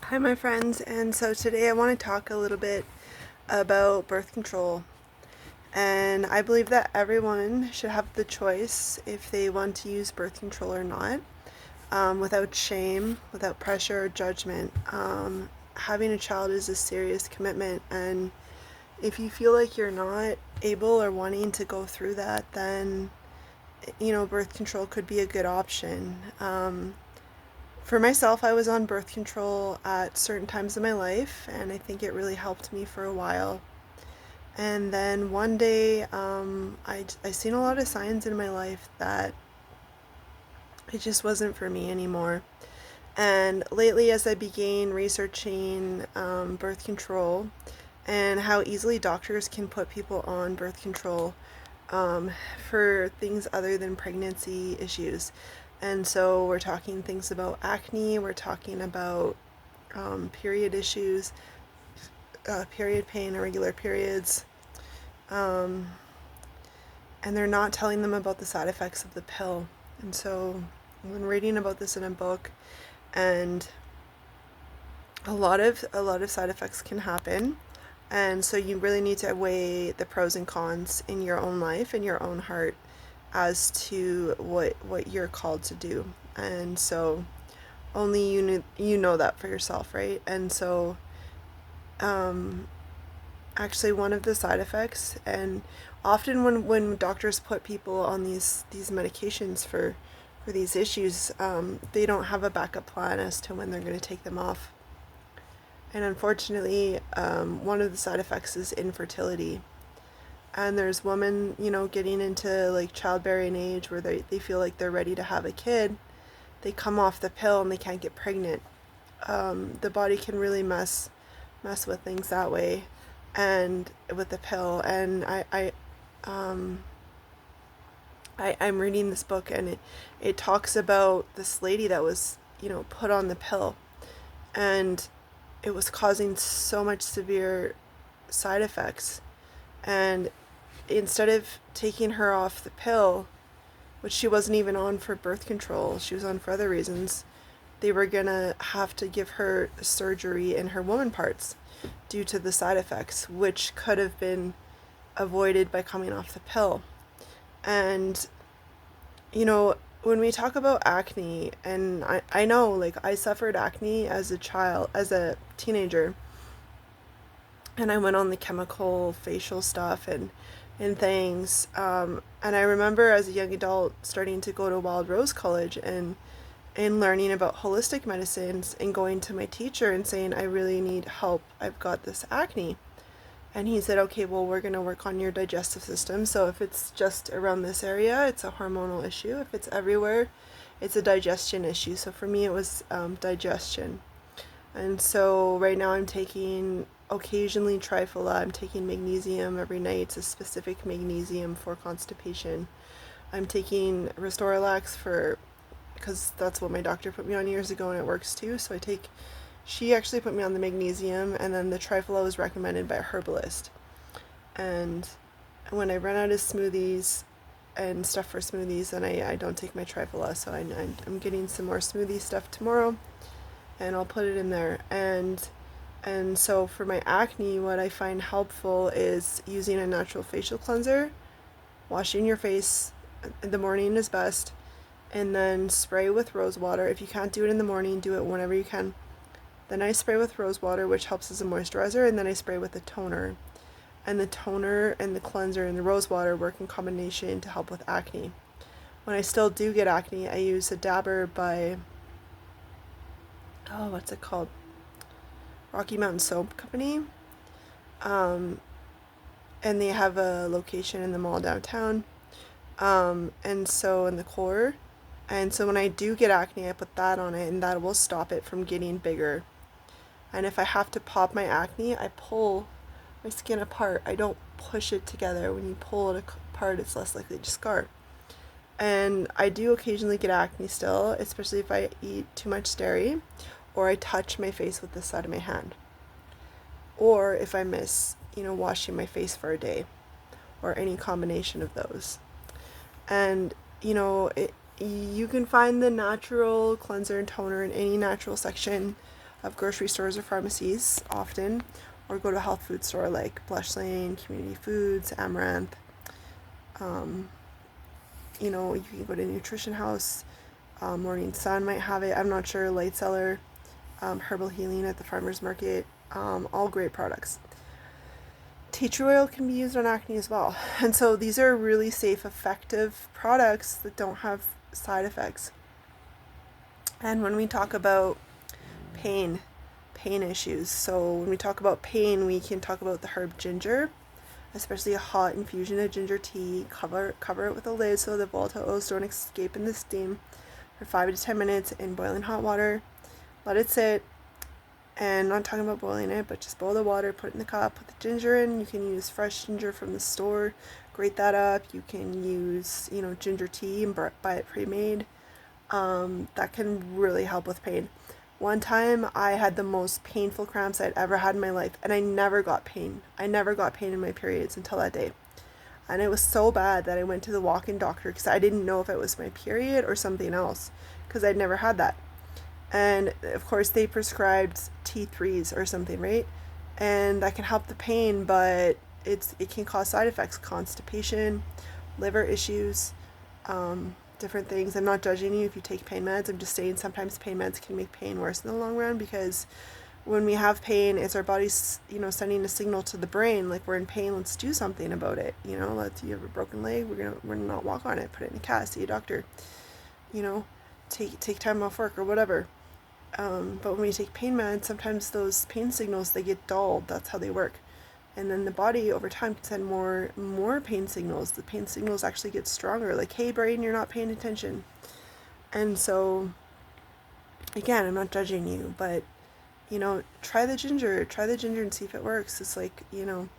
Hi, my friends, and so today I want to talk a little bit about birth control. And I believe that everyone should have the choice if they want to use birth control or not, without shame, without pressure or judgment. Having a child is a serious commitment, and if you feel like you're not able or wanting to go through that, then birth control could be a good option. For myself, I was on birth control at certain times in my life, and I think it really helped me for a while. And then one day, I seen a lot of signs in my life that it just wasn't for me anymore. And lately, as I began researching birth control and how easily doctors can put people on birth control um, for things other than pregnancy issues. And so we're talking things about acne, we're talking about period issues, period pain, irregular periods, um, and they're not telling them about the side effects of the pill. And so when reading about this in a book, and a lot of side effects can happen, and so you really need to weigh the pros and cons in your own life, in your own heart, as to what you're called to do. And so only you know that for yourself, right? And so um, actually one of the side effects, and often when doctors put people on these medications for these issues, they don't have a backup plan as to when they're going to take them off. And unfortunately, one of the side effects is infertility. And there's women, getting into like childbearing age where they feel like they're ready to have a kid. They come off the pill and they can't get pregnant. The body can really mess with things that way, and with the pill. And I'm reading this book, and it talks about this lady that was put on the pill, and it was causing so much severe side effects. And instead of taking her off the pill, which she wasn't even on for birth control, she was on for other reasons, they were gonna have to give her surgery in her woman parts due to the side effects, which could have been avoided by coming off the pill. And, when we talk about acne, and I know, like, I suffered acne as a child, as a teenager, and I went on the chemical facial stuff and things. And I remember as a young adult starting to go to Wild Rose College and learning about holistic medicines, and going to my teacher and saying, I really need help. I've got this acne. And he said, okay, well, we're going to work on your digestive system. So if it's just around this area, it's a hormonal issue. If it's everywhere, it's a digestion issue. So for me, it was digestion. And so right now I'm taking occasionally Triphala. I'm taking magnesium every night. It's a specific magnesium for constipation. I'm taking Restorelax because that's what my doctor put me on years ago, and it works too. So she actually put me on the magnesium, and then the Triphala was recommended by a herbalist. And when I run out of smoothies and stuff for smoothies, then I don't take my Triphala. So I'm getting some more smoothie stuff tomorrow, and I'll put it in there. And so for my acne, what I find helpful is using a natural facial cleanser, washing your face in the morning is best, and then spray with rose water. If you can't do it in the morning, do it whenever you can. Then I spray with rose water, which helps as a moisturizer, and then I spray with a toner. And the toner and the cleanser and the rose water work in combination to help with acne. When I still do get acne, I use a dabber by, what's it called? Rocky Mountain Soap Company. And they have a location in the mall downtown. And so in the core. And so when I do get acne, I put that on it, and that will stop it from getting bigger. And if I have to pop my acne, I pull my skin apart. I don't push it together. When you pull it apart, it's less likely to scar. And I do occasionally get acne still, especially if I eat too much dairy, or I touch my face with the side of my hand, or if I miss, washing my face for a day, or any combination of those. And, you can find the natural cleanser and toner in any natural section of grocery stores or pharmacies often, or go to a health food store like Blush Lane, Community Foods, Amaranth. You know, you can go to Nutrition House. Morning Sun might have it. I'm not sure. Light Cellar, Herbal Healing at the farmer's market. All great products. Tea tree oil can be used on acne as well. And so these are really safe, effective products that don't have side effects. And when we talk about pain issues, so when we talk about pain, we can talk about the herb ginger, especially a hot infusion of ginger tea. Cover it with a lid so the volatile oils don't escape in the steam for 5 to 10 minutes in boiling hot water. Let it sit. And not talking about boiling it, but just boil the water, put it in the cup, put the ginger in. You can use fresh ginger from the store, grate that up. You can use, ginger tea and buy it pre-made. That can really help with pain. One time I had the most painful cramps I'd ever had in my life, and I never got pain. I never got pain in my periods until that day. And it was so bad that I went to the walk-in doctor because I didn't know if it was my period or something else, because I'd never had that. And of course they prescribed T3s or something, right? And that can help the pain, but it can cause side effects, constipation, liver issues, different things. I'm not judging you if you take pain meds. I'm just saying sometimes pain meds can make pain worse in the long run, because when we have pain, it's our body's, sending a signal to the brain, like, we're in pain, let's do something about it. You have a broken leg, we're gonna not walk on it, put it in a cast, see a doctor, take time off work or whatever. But when we take pain meds, sometimes those pain signals, they get dulled. That's how they work. And then the body over time can send more pain signals. The pain signals actually get stronger. Like, hey brain, you're not paying attention. And so, again, I'm not judging you, but, try the ginger and see if it works. It's like, and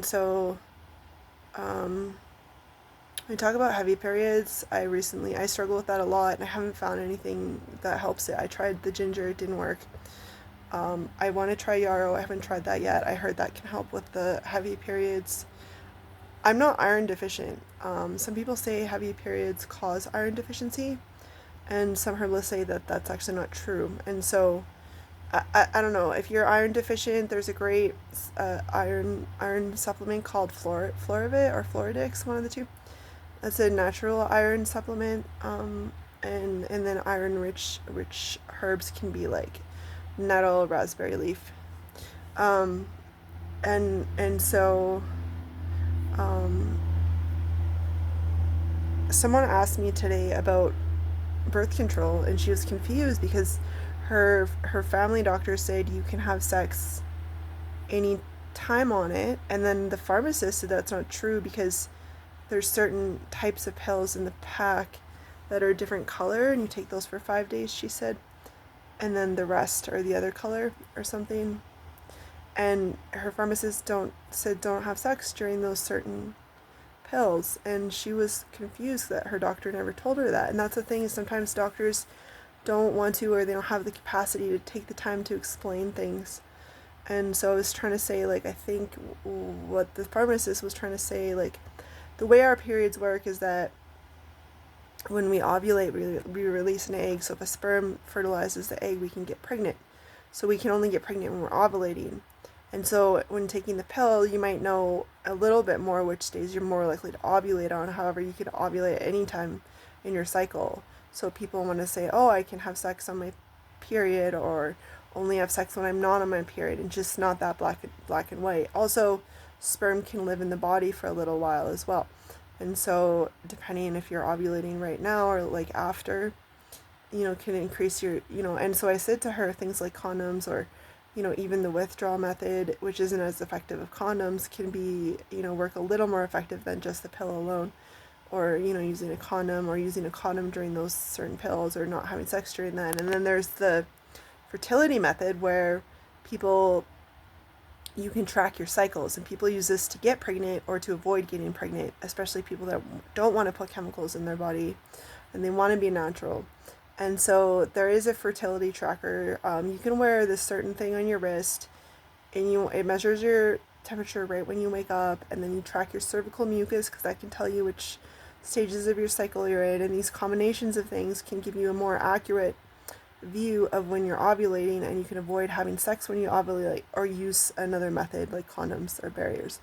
so, when we talk about heavy periods, I struggle with that a lot, and I haven't found anything that helps it. I tried the ginger, it didn't work. I want to try yarrow. I haven't tried that yet. I heard that can help with the heavy periods. I'm not iron deficient. Some people say heavy periods cause iron deficiency, and some herbalists say that that's actually not true. And so I don't know. If you're iron deficient, there's a great iron supplement called Floravit or Floradix, one of the two. That's a natural iron supplement, and then iron rich herbs can be like nettle, raspberry leaf, and so someone asked me today about birth control, and she was confused because her family doctor said you can have sex any time on it, and then the pharmacist said that's not true because there's certain types of pills in the pack that are a different color, and you take those for 5 days, she said, and then the rest are the other color or something. And her pharmacist don't have sex during those certain pills, and she was confused that her doctor never told her that. And that's the thing, is sometimes doctors don't want to, or they don't have the capacity to take the time to explain things. And so I was trying to say, like, I think what the pharmacist was trying to say, like, the way our periods work is that when we ovulate, we release an egg. So if a sperm fertilizes the egg, we can get pregnant. So we can only get pregnant when we're ovulating. And so when taking the pill, you might know a little bit more which days you're more likely to ovulate on. However, you could ovulate at any time in your cycle. So people want to say, oh, I can have sex on my period, or only have sex when I'm not on my period, and just not that black and white. Also, sperm can live in the body for a little while as well. And so depending if you're ovulating right now or like after, can increase your, and so I said to her, things like condoms, or, even the withdrawal method, which isn't as effective as condoms, can be, work a little more effective than just the pill alone, or, using a condom, or using a condom during those certain pills, or not having sex during that. And then there's the fertility method, where you can track your cycles, and people use this to get pregnant or to avoid getting pregnant, especially people that don't want to put chemicals in their body and they want to be natural. And so there is a fertility tracker. You can wear this certain thing on your wrist, and it measures your temperature right when you wake up, and then you track your cervical mucus, because that can tell you which stages of your cycle you're in, and these combinations of things can give you a more accurate view of when you're ovulating, and you can avoid having sex when you ovulate, or use another method like condoms or barriers.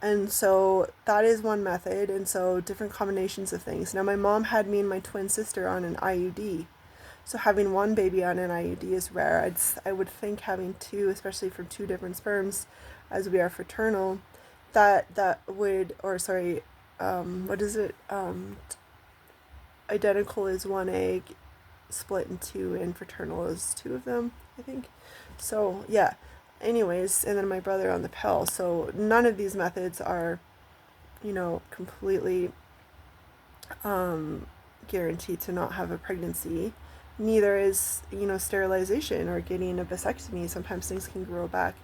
And so that is one method, and so different combinations of things. Now, my mom had me and my twin sister on an IUD. So having one baby on an IUD is rare. I would think having two, especially from two different sperms, as we are fraternal, that would, or sorry, what is it? Identical is one egg, split in two, and fraternal is two of them, I think. So yeah. Anyways, and then my brother on the pill. So none of these methods are, completely guaranteed to not have a pregnancy. Neither is, sterilization or getting a vasectomy. Sometimes things can grow back,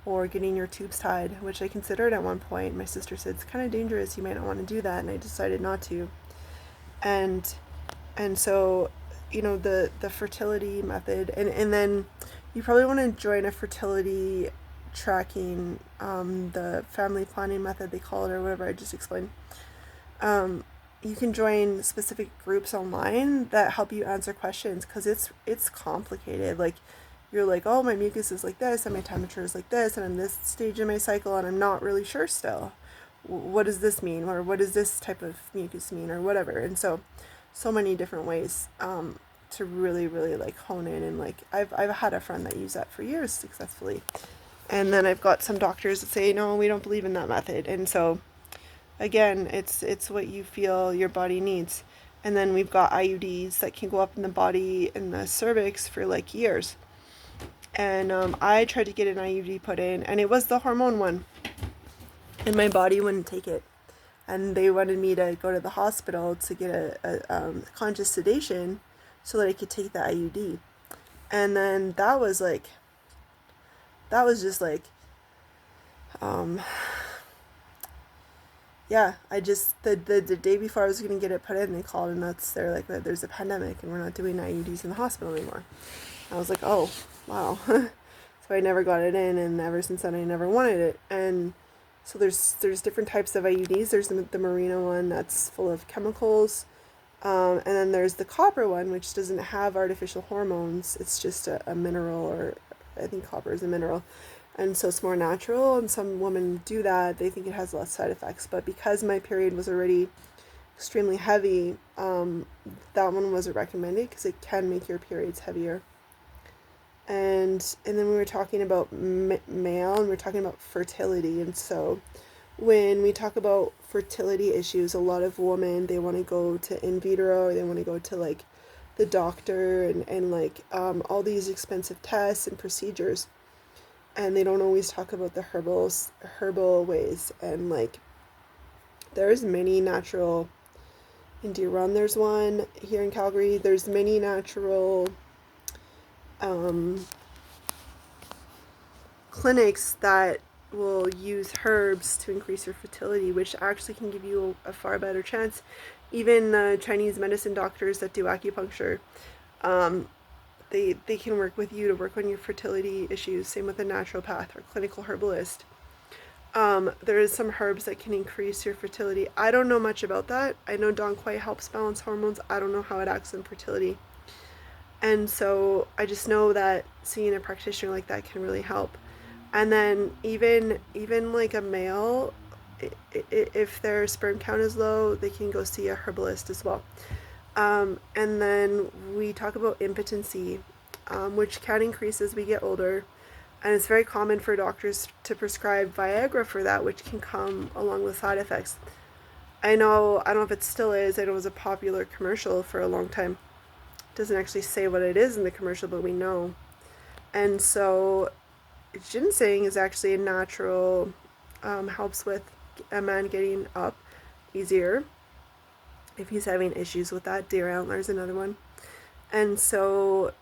or getting your tubes tied, which I considered at one point. My sister said it's kind of dangerous, you might not want to do that, and I decided not to. And so, the fertility method, and then you probably want to join a fertility tracking, the family planning method they call it, or whatever I just explained. You can join specific groups online that help you answer questions, because it's complicated. Like, you're like, oh, my mucus is like this, and my temperature is like this, and I'm this stage in my cycle, and I'm not really sure still. What does this mean? Or what does this type of mucus mean? Or whatever. And so many different ways to really, really like hone in. And like, I've had a friend that used that for years successfully. And then I've got some doctors that say, no, we don't believe in that method. And so again, it's what you feel your body needs. And then we've got IUDs that can go up in the body, in the cervix, for like years. And I tried to get an IUD put in, and it was the hormone one, and my body wouldn't take it. And they wanted me to go to the hospital to get a conscious sedation so that I could take the IUD. And then that was just like, yeah, I just, the day before I was going to get it put in, they called, and they're like, there's a pandemic and we're not doing IUDs in the hospital anymore. I was like, oh, wow. So I never got it in, and ever since then I never wanted it. And so there's different types of IUDs. There's the Mirena one that's full of chemicals. And then there's the copper one, which doesn't have artificial hormones. It's just a mineral, or I think copper is a mineral. And so it's more natural, and some women do that. They think it has less side effects. But because my period was already extremely heavy, that one wasn't recommended, because it can make your periods heavier. And then we were talking about male, and we were talking about fertility. And so when we talk about fertility issues, a lot of women, they want to go to in vitro, or they want to go to like the doctor, and like all these expensive tests and procedures, and they don't always talk about the herbal ways. And like, there's many natural, in Deer Run there's one, here in Calgary there's many natural clinics that will use herbs to increase your fertility, which actually can give you a far better chance. Even Chinese medicine doctors that do acupuncture, they can work with you to work on your fertility issues. Same with a naturopath or clinical herbalist. There is some herbs that can increase your fertility. I don't know much about that. I know Dong Quai helps balance hormones. I don't know how it acts on fertility. And so I just know that seeing a practitioner like that can really help. And then even like a male, if their sperm count is low, they can go see a herbalist as well. And then we talk about impotency, which can increase as we get older. And it's very common for doctors to prescribe Viagra for that, which can come along with side effects. I don't know if it still is. I know it was a popular commercial for a long time. Doesn't actually say what it is in the commercial, but we know. And so ginseng is actually a natural, helps with a man getting up easier if he's having issues with that. Deer antler is another one. And so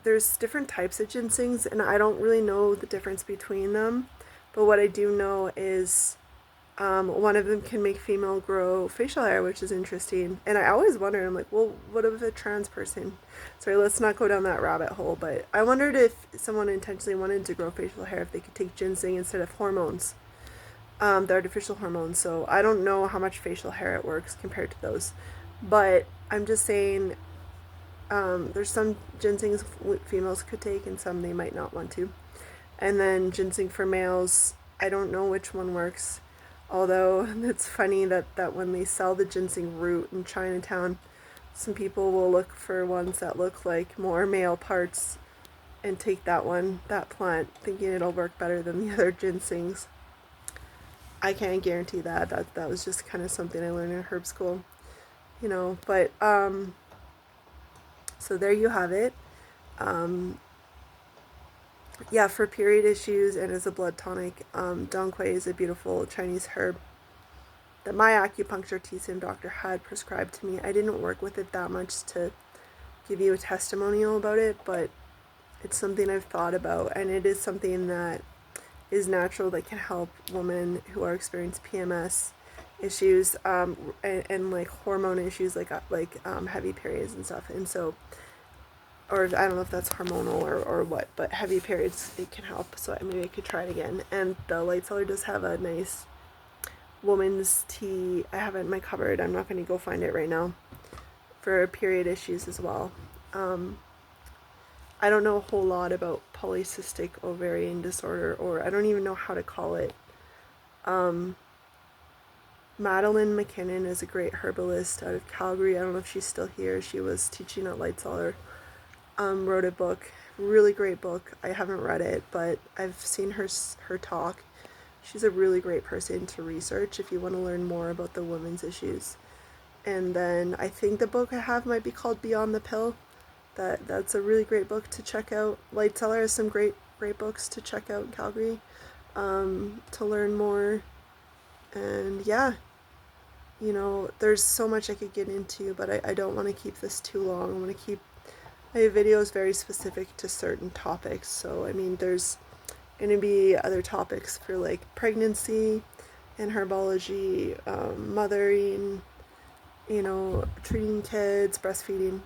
there's different types of ginsengs, and I don't really know the difference between them, but what I do know is one of them can make female grow facial hair, which is interesting. And I always wondered, I'm like, well, what if a trans person? Sorry, let's not go down that rabbit hole, but I wondered if someone intentionally wanted to grow facial hair, if they could take ginseng instead of hormones, the artificial hormones. So I don't know how much facial hair it works compared to those, but I'm just saying, There's some ginsengs females could take and some they might not want to. And then ginseng for males, I don't know which one works. Although it's funny that when they sell the ginseng root in Chinatown, some people will look for ones that look like more male parts and take that plant, thinking it'll work better than the other ginsengs. I can't guarantee that. That was just kind of something I learned in herb school, But so there you have it. Yeah, for period issues and as a blood tonic, dong quai is a beautiful Chinese herb that my acupuncture TCM doctor had prescribed to me. I didn't work with it that much to give you a testimonial about it, but it's something I've thought about, and it is something that is natural, that can help women who are experiencing PMS issues, and like hormone issues, like heavy periods and stuff. And so, or I don't know if that's hormonal or what, but heavy periods, it can help. So maybe I could try it again. And the Light Cellar does have a nice woman's tea. I have it in my cupboard. I'm not going to go find it right now, for period issues as well. I don't know a whole lot about polycystic ovarian disorder, or I don't even know how to call it. Madeline McKinnon is a great herbalist out of Calgary. I don't know if she's still here. She was teaching at Light Cellar. Wrote a book, really great book. I haven't read it, but I've seen her talk. She's a really great person to research if you want to learn more about the women's issues. And then I think the book I have might be called Beyond the Pill. That's a really great book to check out. Light Cellar has some great books to check out in Calgary, to learn more. And yeah, there's so much I could get into, but I don't want to keep this too long. I want to keep my videos very specific to certain topics. So I mean, there's going to be other topics for like pregnancy and herbology, mothering, treating kids, breastfeeding.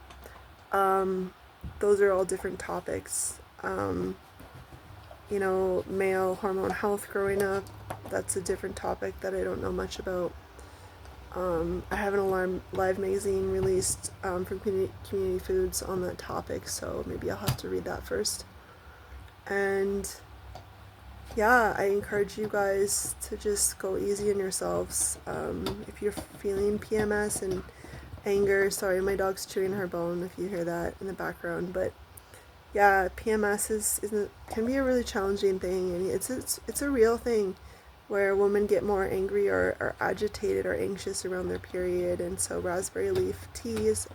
Those are all different topics. Male hormone health growing up, that's a different topic that I don't know much about. I have an Alarm Live magazine released from Community Foods on that topic, so maybe I'll have to read that first. And yeah, I encourage you guys to just go easy on yourselves. If you're feeling PMS and anger, sorry, my dog's chewing her bone if you hear that in the background, but yeah, PMS can be a really challenging thing, and it's a real thing where women get more angry or agitated or anxious around their period. And so raspberry leaf tea is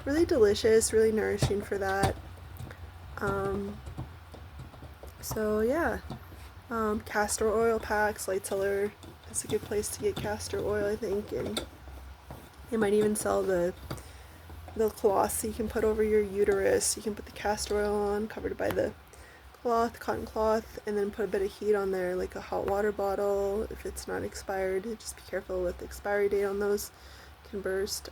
really delicious, really nourishing for that. So yeah, castor oil packs. Light Cellar is a good place to get castor oil, I think, and they might even sell the cloths you can put over your uterus. You can put the castor oil on, covered by the cotton cloth, and then put a bit of heat on there, like a hot water bottle. If it's not expired, just be careful with the expiry date on those, it can burst.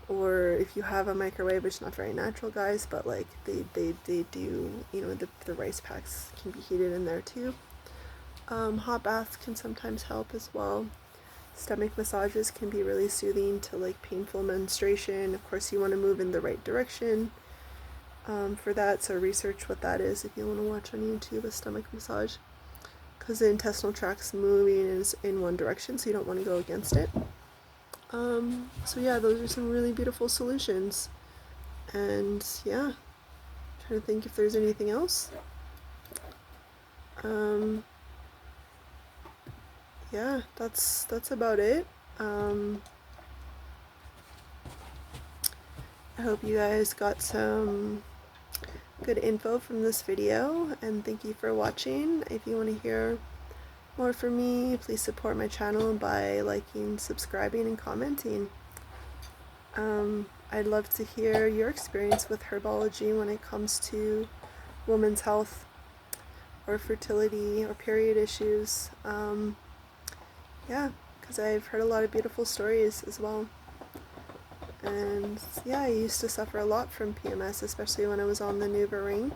Or if you have a microwave, it's not very natural, guys, but like they do, the rice packs can be heated in there too. Hot baths can sometimes help as well. Stomach massages can be really soothing to like painful menstruation. Of course, you want to move in the right direction for that, so research what that is if you want to watch on YouTube a stomach massage, because the intestinal tract's moving is in one direction, so you don't want to go against it. So yeah, those are some really beautiful solutions. And yeah, trying to think if there's anything else. Yeah, that's about it. I hope you guys got some good info from this video, and thank you for watching. If you want to hear more from me, please support my channel by liking, subscribing, and commenting. I'd love to hear your experience with herbology when it comes to women's health or fertility or period issues. Yeah, because I've heard a lot of beautiful stories as well. And yeah, I used to suffer a lot from PMS, especially when I was on the NuvaRing.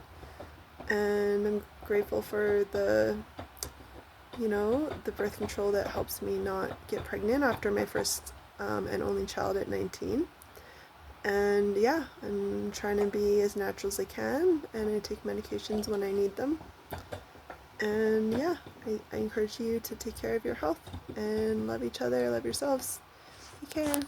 And I'm grateful for the birth control that helps me not get pregnant after my first and only child at 19. And yeah, I'm trying to be as natural as I can, and I take medications when I need them. And yeah, I encourage you to take care of your health and love each other, love yourselves. Take care.